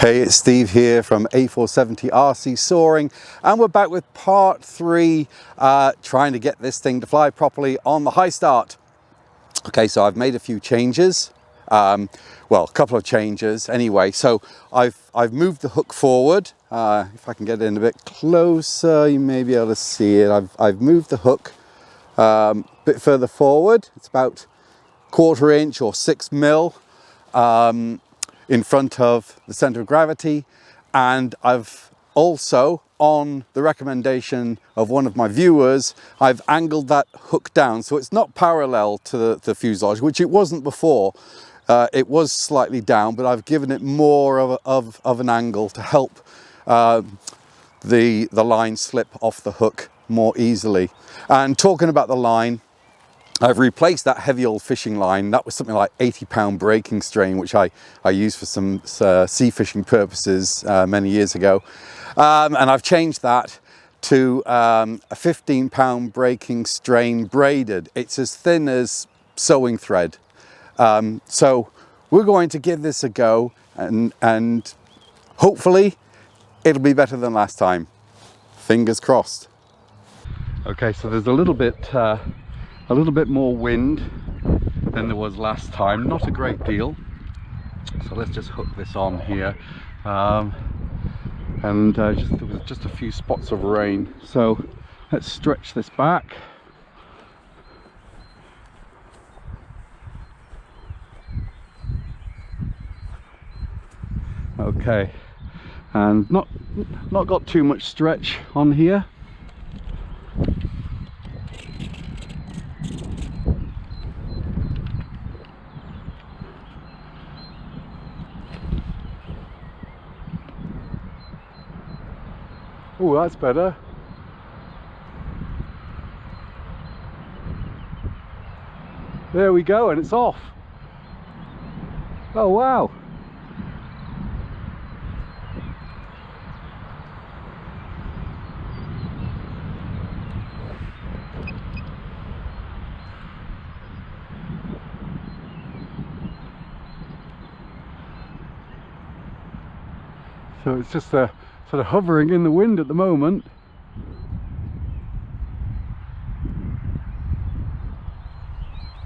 Hey, it's Steve here from A470 RC Soaring, and we're back with part 3, trying to get this thing to fly properly on the high start. Okay, so I've made a few changes, well, a couple of changes anyway. So I've moved the hook forward. If I can get in a bit closer, you may be able to see it. I've moved the hook a bit further forward. It's about 1/4 inch or 6 mil. In front of the center of gravity, and I've also, on the recommendation of one of my viewers, I've angled that hook down so it's not parallel to the fuselage, which it wasn't before. It was slightly down, but I've given it more of an angle to help the line slip off the hook more easily. And talking about the line, I've replaced that heavy old fishing line. That was something like 80-pound breaking strain, which I used for some sea fishing purposes many years ago. And I've changed that to a 15-pound breaking strain braided. It's as thin as sewing thread. So we're going to give this a go, and hopefully it'll be better than last time. Fingers crossed. Okay, so there's a little bit more wind than there was last time, not a great deal. So let's just hook this on here. There was just a few spots of rain. So let's stretch this back. Okay, and not got too much stretch on here. Oh, that's better. There we go, and it's off. Oh wow. So it's just sort of hovering in the wind at the moment.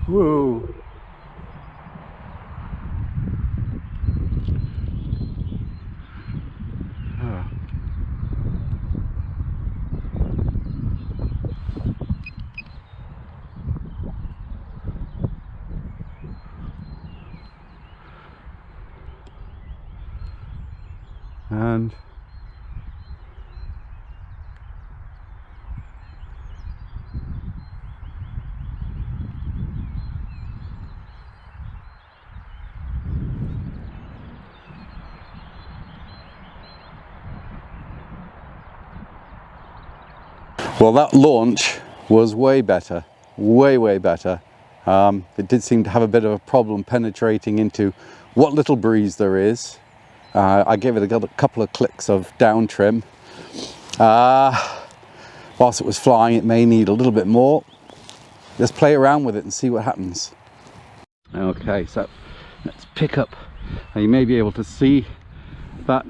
Whoa. Ah. And well, that launch was way better, way better. It did seem to have a bit of a problem penetrating into what little breeze there is. I gave it a couple of clicks of down trim. Whilst it was flying, it may need a little bit more. Let's play around with it and see what happens. Okay, so let's pick up. You may be able to see that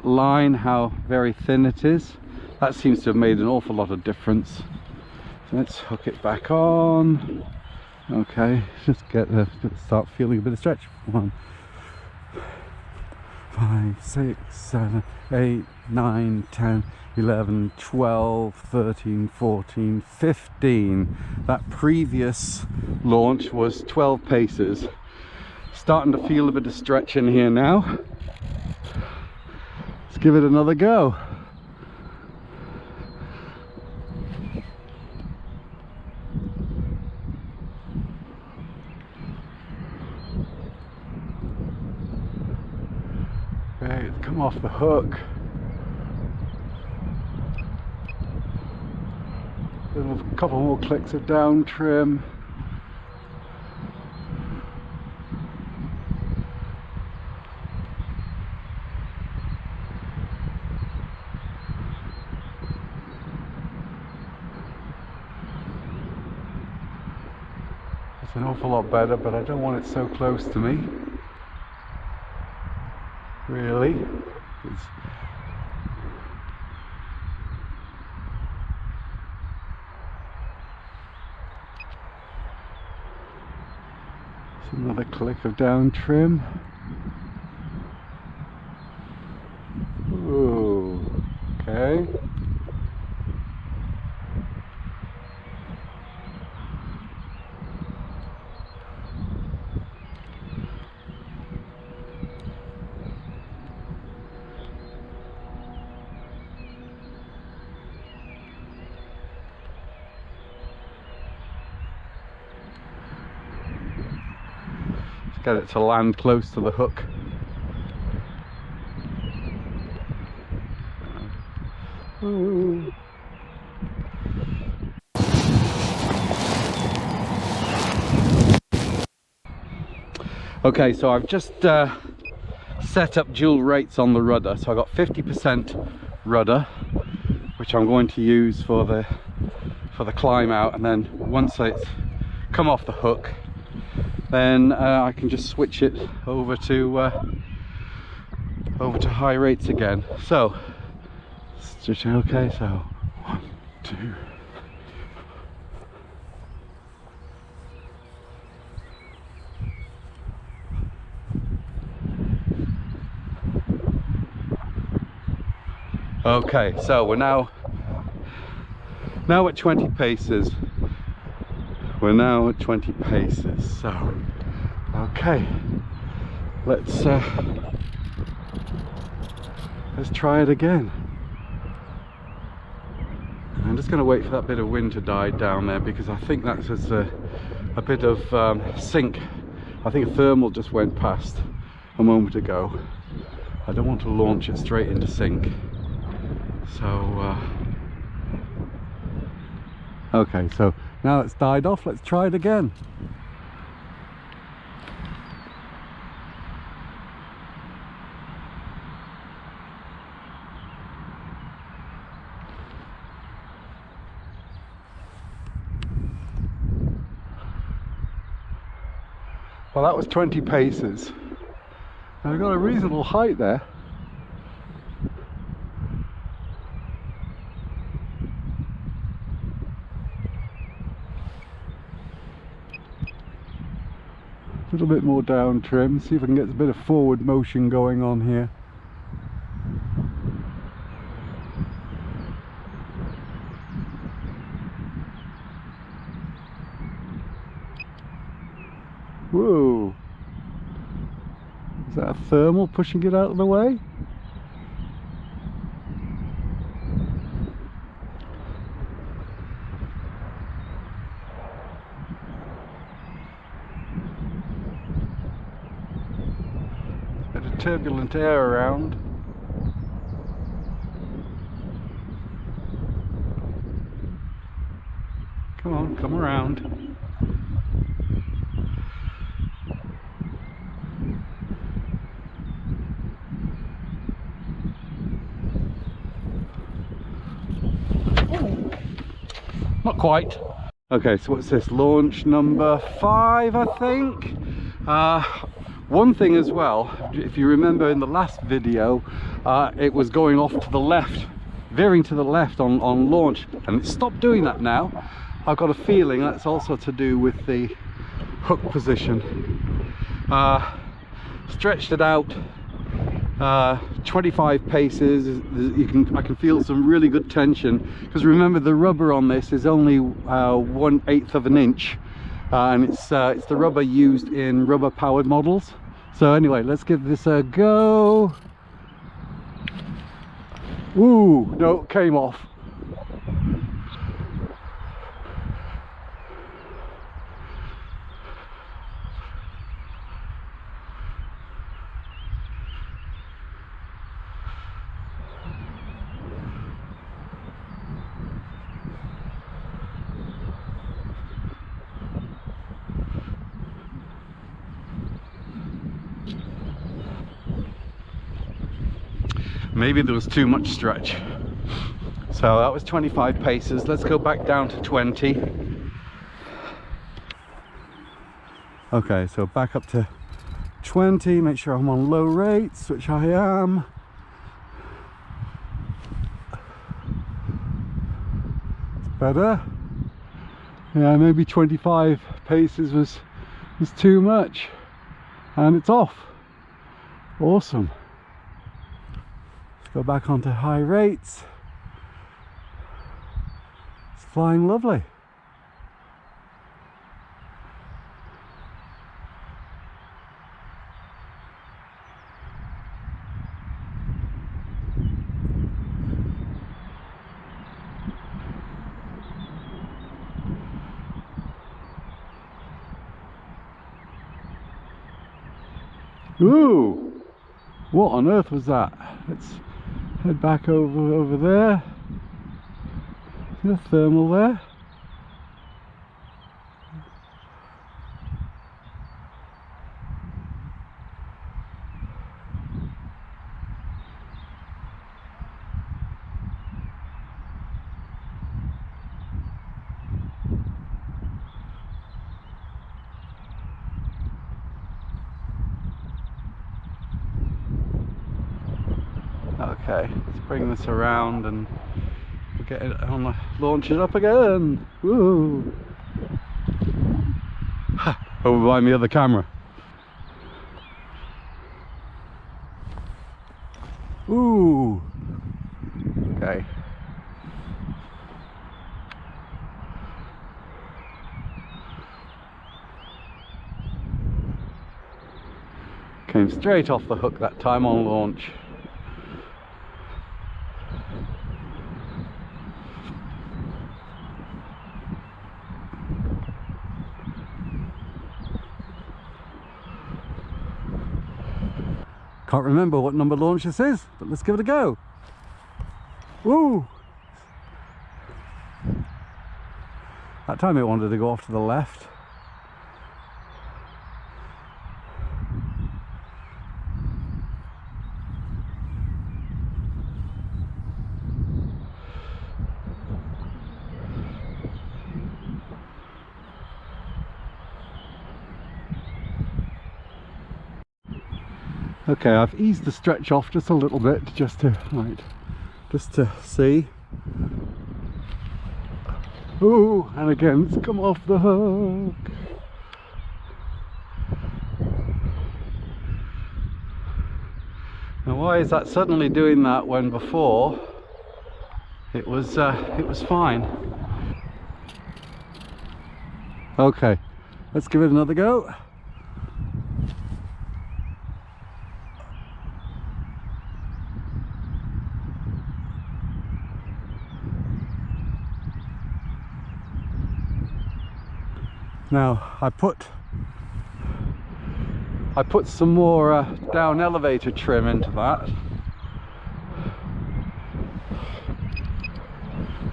line, how very thin it is. That seems to have made an awful lot of difference. So let's hook it back on. Okay, just start feeling a bit of stretch. 1, 5, 6, 7, 8, 9, 10, 11, 12, 13, 14, 15. That previous launch was 12 paces. Starting to feel a bit of stretch in here now. Let's give it another go. Okay, it's come off the hook. A couple more clicks of down trim. It's an awful lot better, but I don't want it so close to me. really. It's another click of down trim. Ooh, okay. Get it to land close to the hook. Ooh. Okay, so I've just set up dual rates on the rudder. So I got 50% rudder, which I'm going to use for the climb out, and then once it's come off the hook, then I can just switch it over to high rates again. So okay, so 1, 2. Okay, so we're now at 20 paces. We're now at 20 paces. So, okay, let's try it again. I'm just going to wait for that bit of wind to die down there, because I think that's a bit of sink. I think a thermal just went past a moment ago. I don't want to launch it straight into sink. So okay, so now it's died off, let's try it again. Well, that was 20 paces. And I got a reasonable height there. A little bit more down trim, see if I can get a bit of forward motion going on here. Whoa! Is that a thermal pushing it out of the way? Bit of turbulent air around. Come on, come around. Not quite. Okay, so what's this? Launch number 5, I think. One thing as well, if you remember in the last video, it was going off to the left, veering to the left on launch, and it stopped doing that now. I've got a feeling that's also to do with the hook position. Stretched it out 25 paces. I can feel some really good tension, because remember the rubber on this is only 1/8 of an inch, and it's the rubber used in rubber powered models. So anyway, let's give this a go. Ooh, no, it came off. Maybe there was too much stretch. So that was 25 paces. Let's go back down to 20. Okay, so back up to 20, make sure I'm on low rates, which I am. It's better. Yeah, maybe 25 paces was too much, and it's off. Awesome. Let's go back onto high rates. It's flying lovely. Ooh, what on earth was that? Let's head back over there. Is there a thermal there? Okay, let's bring this around and get it on the, launch it up again. Woo! Over behind the other camera. Ooh! Okay. Came straight off the hook that time on launch. Can't remember what number launch this is, but let's give it a go. Woo! That time it wanted to go off to the left. Okay, I've eased the stretch off just a little bit just to see. Ooh, and again it's come off the hook. Now why is that suddenly doing that when before it was fine? Okay, let's give it another go. Now I put some more down elevator trim into that.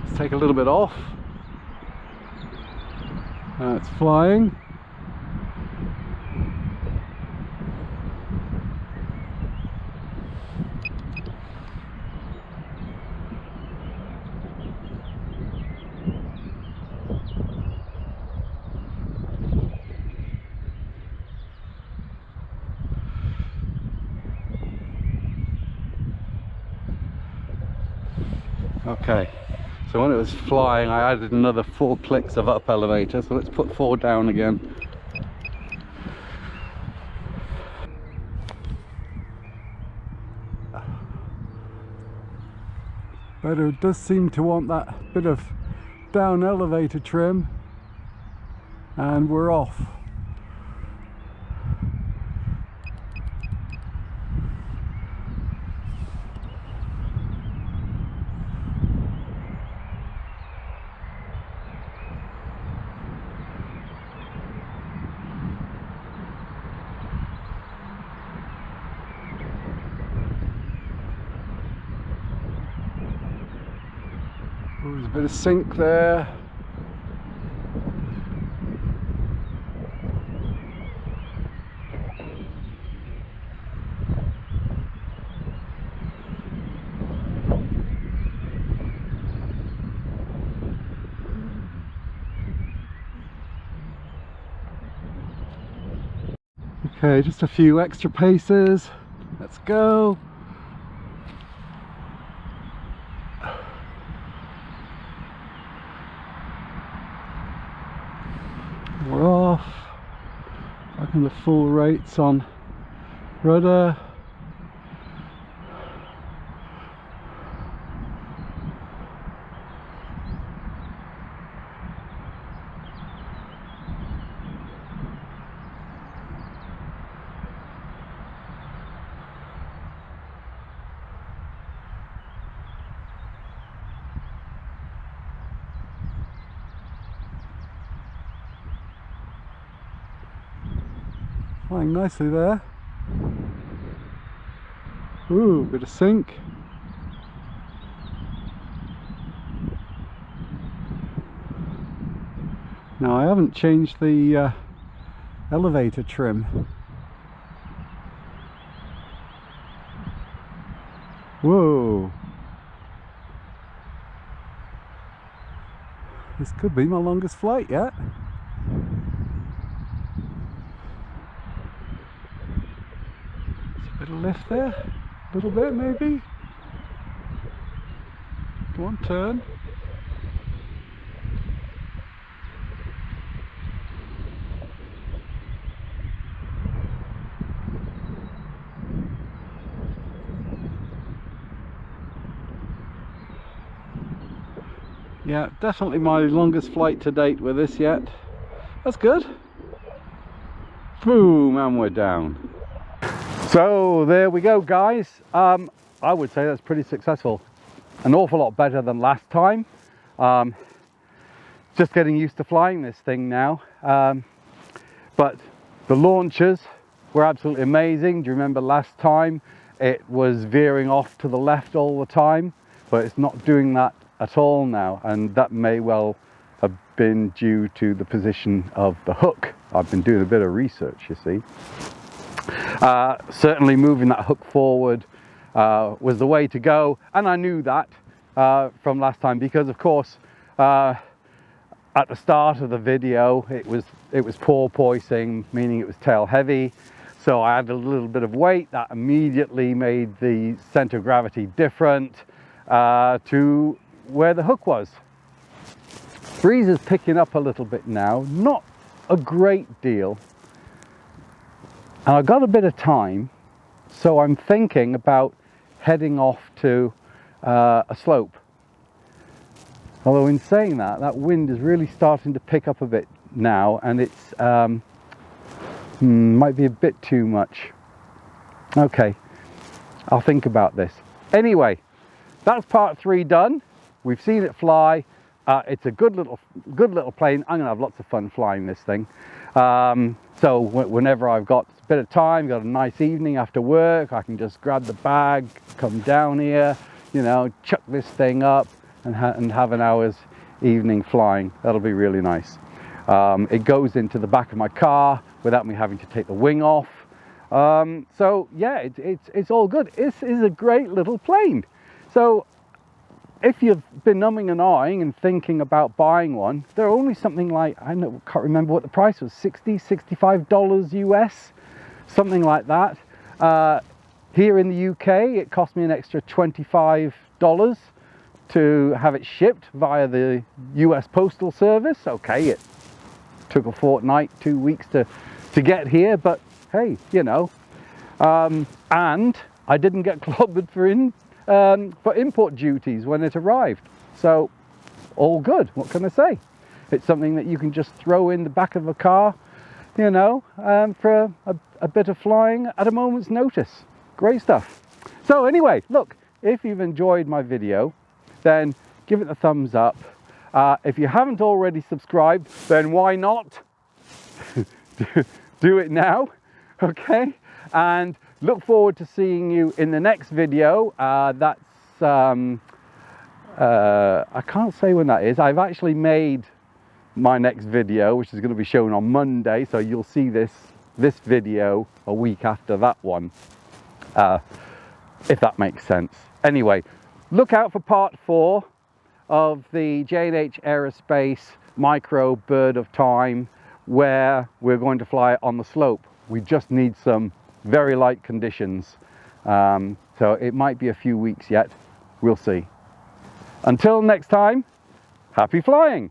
Let's take a little bit off. It's flying. Okay, so when it was flying I added another 4 clicks of up elevator, so let's put 4 down again. But it does seem to want that bit of down elevator trim, and we're off. There's a bit of sink there. Okay, just a few extra paces. Let's go. We're off. Back in the full rates on rudder. Flying nicely there. Ooh, bit of sink. Now I haven't changed the elevator trim. Whoa. This could be my longest flight yet. Bit of lift there, a little bit maybe. Go on, turn. Yeah, definitely my longest flight to date with this yet. That's good. Boom, and we're down. So there we go, guys. I would say that's pretty successful. An awful lot better than last time. Just getting used to flying this thing now. But the launches were absolutely amazing. Do you remember last time it was veering off to the left all the time? But it's not doing that at all now, and that may well have been due to the position of the hook. I've been doing a bit of research, you see. Certainly moving that hook forward was the way to go, and I knew that from last time because, of course, at the start of the video it was porpoising, meaning it was tail heavy, so I had a little bit of weight that immediately made the center of gravity different to where the hook was. Breeze is picking up a little bit now, not a great deal. And I've got a bit of time, so I'm thinking about heading off to a slope. Although in saying that, that wind is really starting to pick up a bit now, and it's might be a bit too much. Okay, I'll think about this. Anyway, that's part 3 done. We've seen it fly. It's a good little plane. I'm gonna have lots of fun flying this thing. So whenever I've got a bit of time, got a nice evening after work, I can just grab the bag, come down here, you know, chuck this thing up and have an hour's evening flying. That'll be really nice. It goes into the back of my car without me having to take the wing off. So yeah, it's all good. This is a great little plane. So if you've been umming and ahhing and thinking about buying one, they're only something like, I can't remember what the price was, $60, $65 US, something like that. Here in the UK, it cost me an extra $25 to have it shipped via the US Postal Service. Okay, it took a fortnight, 2 weeks to get here, but hey, you know. And I didn't get clobbered for import duties when it arrived. So all good, what can I say? It's something that you can just throw in the back of a car, you know, for a bit of flying at a moment's notice. Great stuff. So anyway, look, if you've enjoyed my video, then give it a thumbs up. If you haven't already subscribed, then why not? Do it now, okay? And look forward to seeing you in the next video. That's, I can't say when that is. I've actually made my next video, which is going to be shown on Monday, so you'll see this video a week after that one, if that makes sense. Anyway, look out for part 4 of the J&H Aerospace Micro Bird of Time, where we're going to fly on the slope. We just need some very light conditions. So it might be a few weeks yet. We'll see. Until next time, happy flying!